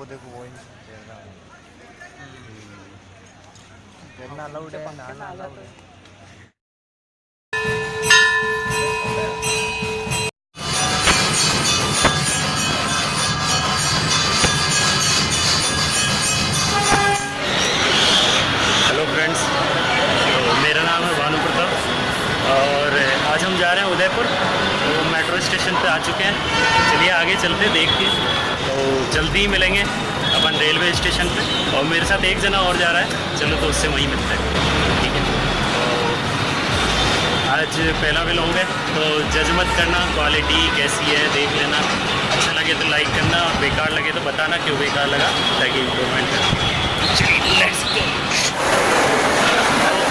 देखो वो तैरना अलाउड है, नहाना अलाउड है। हेलो फ्रेंड्स, मेरा नाम है भानु प्रताप और आज हम जा रहे हैं उदयपुर। तो मेट्रो स्टेशन पे आ चुके हैं। चलिए आगे चलते देखते, तो जल्दी ही मिलेंगे अपन रेलवे स्टेशन पे। और मेरे साथ एक जना और जा रहा है, चलो तो उससे वहीं मिलते हैं, ठीक है। तो आज पहला व्लॉग है, तो जज मत करना, क्वालिटी कैसी है देख लेना। अच्छा लगे तो लाइक करना, और बेकार लगे तो बताना क्यों बेकार लगा, ताकि इम्प्रूवमेंट करें। Let's go.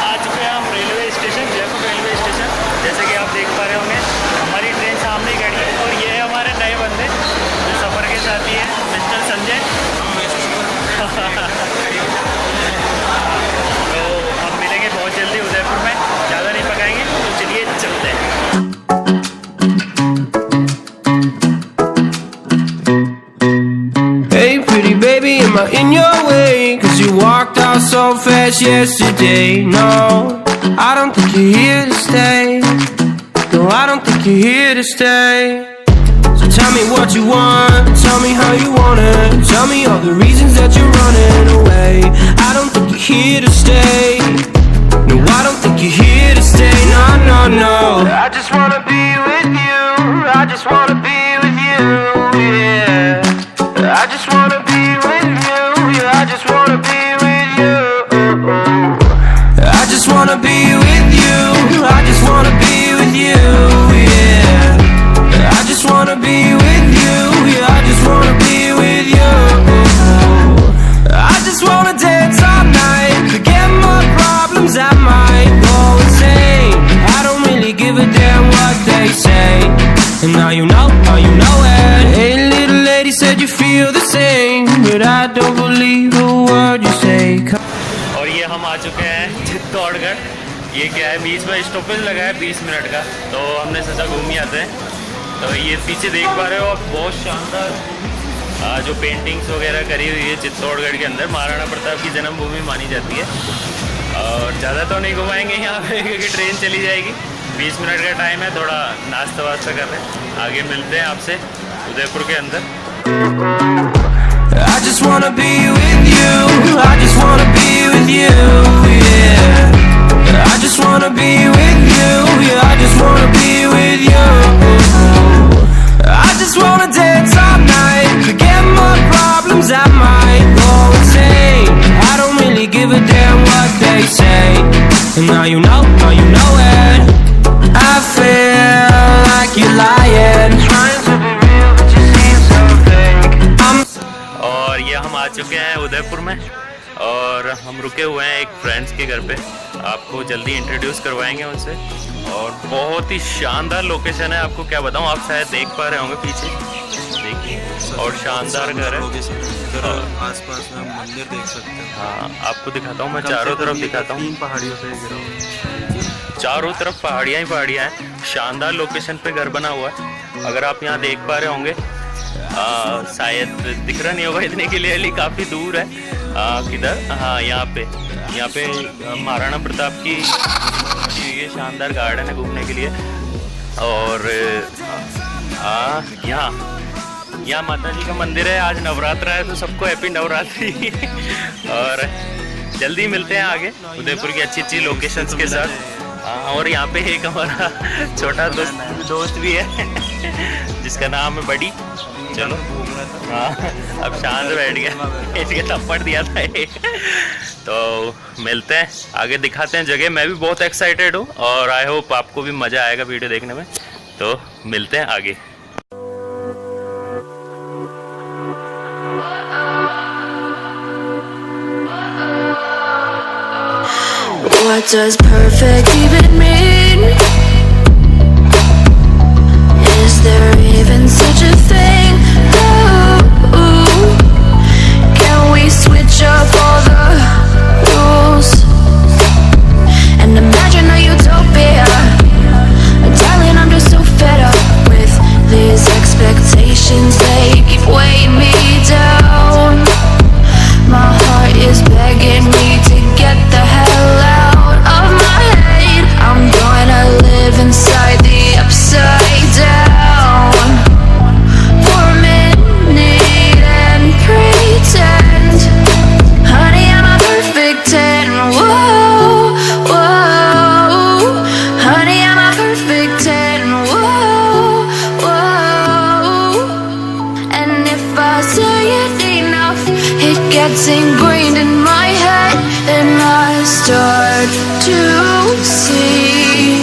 आ चुके हैं हम railway station, Jaipur railway station. जैसे कि आप देख पा रहे होंगे, हमारी ट्रेन सामने ही खड़ी है। और ये है हमारे नए बंदे जो सफ़र के साथी हैं, मिस्टर संजय। तो हम मिलेंगे बहुत जल्दी उदयपुर में, ज़्यादा नहीं पकाएंगे। तो चलिए चलते हैं। Hey pretty baby, am I in your way? 'Cause you walked out so fast yesterday. No, I don't think you're here to stay. No, I don't think you're here to stay. So tell me what you want, tell me how you want it. Tell me all the reasons that you're running away. I don't think you're here to stay. No, I don't think you're here to stay. No, no, no. I just wanna be with you. I just wanna be with you, yeah. I just wanna be with you, yeah, I just wanna be with you. I just wanna be with you, I just wanna be with you, yeah. I just wanna be with you, yeah, I just wanna be with you. I just wanna dance all night, forget my problems, I might go insane. I don't really give a damn what they say. And now you know it. Hey little lady, said you feel the same, but I don't believe a word you say. और ये हम आ चुके हैं चित्तौड़गढ़। ये क्या है, बीच में stoppage लगा है 20 मिनट का, तो हमने सोचा घूम ही आते हैं। तो ये पीछे देख पा रहे हो आप, बहुत शानदार जो पेंटिंग्स वगैरह करी हुई है चित्तौड़गढ़ के अंदर। महाराणा प्रताप की जन्मभूमि मानी जाती है। और ज़्यादा तो नहीं घुमाएंगे यहाँ पे, क्योंकि ट्रेन चली जाएगी। 20 मिनट का टाइम है, थोड़ा नाश्ता वास्ता कर रहे हैं। आगे मिलते हैं आपसे उदयपुर के अंदर। I just wanna be with you, I just wanna be with you, yeah. I just wanna be with you, yeah, I just wanna be with you. I just wanna dance all night, forget my problems, I might go insane. I don't really give a damn what they say. And now you know it. I feel like you're lying, trying to be real but you seem so fake. और ये हम आ चुके हैं उदयपुर में, और हम रुके हुए हैं एक फ्रेंड्स के घर पे। आपको जल्दी इंट्रोड्यूस करवाएंगे उनसे। और बहुत ही शानदार लोकेशन है, आपको क्या बताऊं, आप शायद देख पा रहे होंगे पीछे, देखिए। और शानदार घर है, आसपास में मंदिर देख सकते हैं। हाँ, आपको दिखाता हूँ मैं, चारों तरफ दिखाता हूँ। 3 पहाड़ियों से घिरा हुआ, चारों तरफ पहाड़ियाँ ही पहाड़ियाँ हैं। शानदार लोकेशन पे घर बना हुआ है। अगर आप यहाँ देख पा रहे होंगे, शायद दिख रहा नहीं होगा इतने क्लियरली, काफ़ी दूर है। किधर, हाँ यहाँ पे महाराणा प्रताप की ये शानदार गार्डन है घूमने के लिए। और यहाँ माता जी का मंदिर है। आज नवरात्रा है, तो सबको हैप्पी नवरात्रि। और जल्दी मिलते हैं आगे उदयपुर की अच्छी लोकेशंस के साथ। और यहाँ पे एक हमारा छोटा दोस्त भी है जिसका नाम है बड़ी। चलो, हाँ अब शांत बैठ गया, इसके थप्पड़ दिया था एक। तो मिलते हैं आगे, दिखाते हैं जगह। मैं भी बहुत एक्साइटेड हूँ, और आई होप आपको भी मज़ा आएगा वीडियो देखने में। तो मिलते हैं आगे। What does perfect even mean? Is there even such a thing? Ooh, can we switch up all the rules and imagine a utopia? Darling, I'm just so fed up with these expectations. They keep weighing me down. gets ingrained in my head, and I start to see,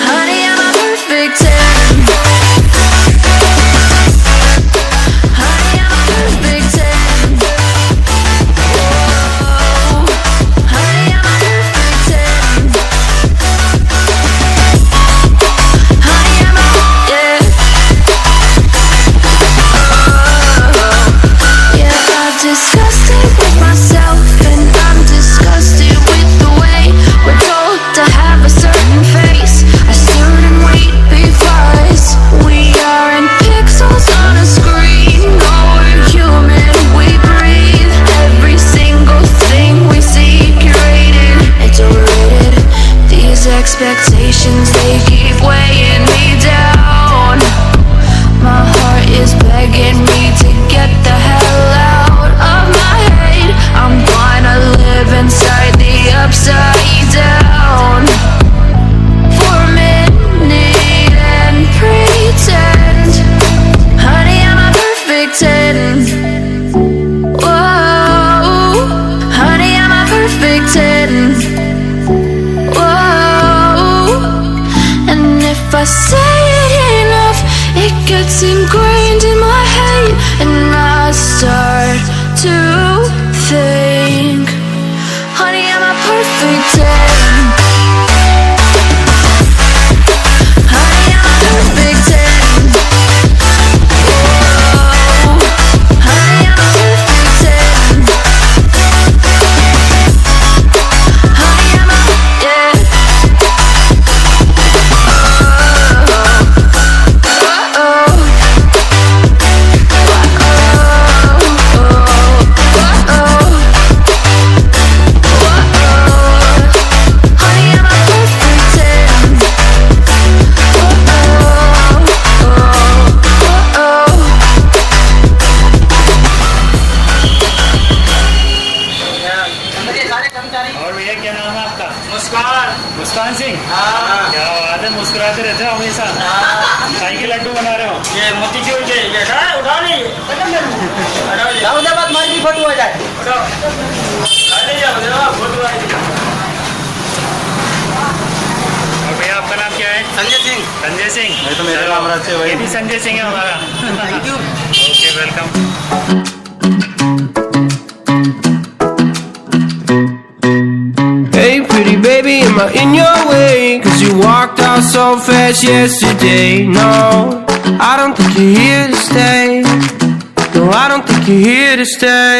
honey, I'm a perfect 10. Honey, I'm a perfect 10. Whoa, honey, I'm a perfect 10. Honey, I'm a, yeah. Yeah, I've discussed it with myself, and I'm disgusted with the way we're told to have a certain face, a certain weight, because we aren't pixels on a screen. No, we're human, we breathe. Every single thing we see curated, it's overrated. These expectations, they keep weighing me down. My heart is begging me to get the hell out of my head. I'm gonna live inside the upside down for a minute and pretend, honey, I'm a perfect 10. Whoa, honey, I'm a perfect 10. Whoa, and if I say it enough, it gets ingrained in my head, and I start to think, honey, I'm a perfect 10. Honey, I'm a perfect 10. Whoa, honey, I'm a perfect 10. Honey, I'm a, yeah. और भैया क्या नाम है आपका? मुस्कान सिंह। क्या बात है, मुस्कुराते रहते हो हमेशा। चाय के लड्डू बना रहे हो? ये मोतीचूर के ये उठा ली दाऊदाबाद मार की फोटो आ जाए और भैया आपका नाम क्या है? संजय सिंह। संजय सिंह। नहीं तो मेरा नाम राज है भाई। ये भी संजय सिंह है हमारा। Thank you. Okay, welcome. Hey pretty baby, am I in your way? Cause you walked out so fast yesterday. No, I don't think you're here to stay. No, I don't think you're here to stay.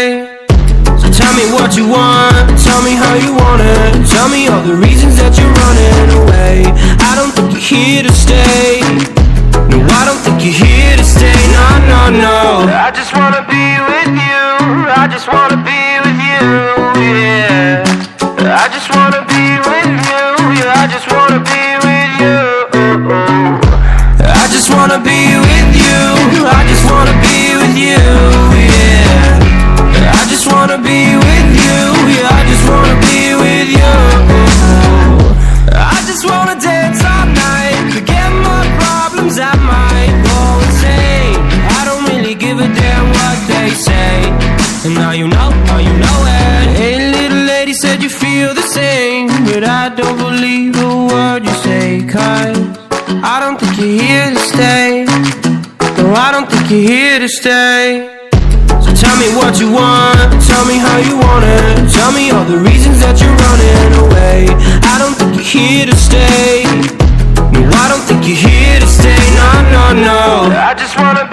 So tell me what you want, tell me how you want it. Tell me all the reasons that you're running away. I don't think you're here to stay. No, I don't think you're here to stay. No, no, no. I just wanna be with you. I just wanna be with you, yeah. I just wanna be with you, yeah, I just wanna be with you. I just wanna be with you, I just wanna be with you, yeah. I just wanna be with you, yeah, I just wanna be with you. I just wanna dance all night, forget my problems, I might go insane. I don't really give a damn what they say. And now you know it. Hey little lady, said you feel the same, but I don't believe a word you say. Cause I don't think you're here to stay. No, I don't think you're here to stay. So tell me what you want, tell me how you want it. Tell me all the reasons that you're running away. I don't think you're here to stay. No, I don't think you're here to stay. No, no, no. I just wanna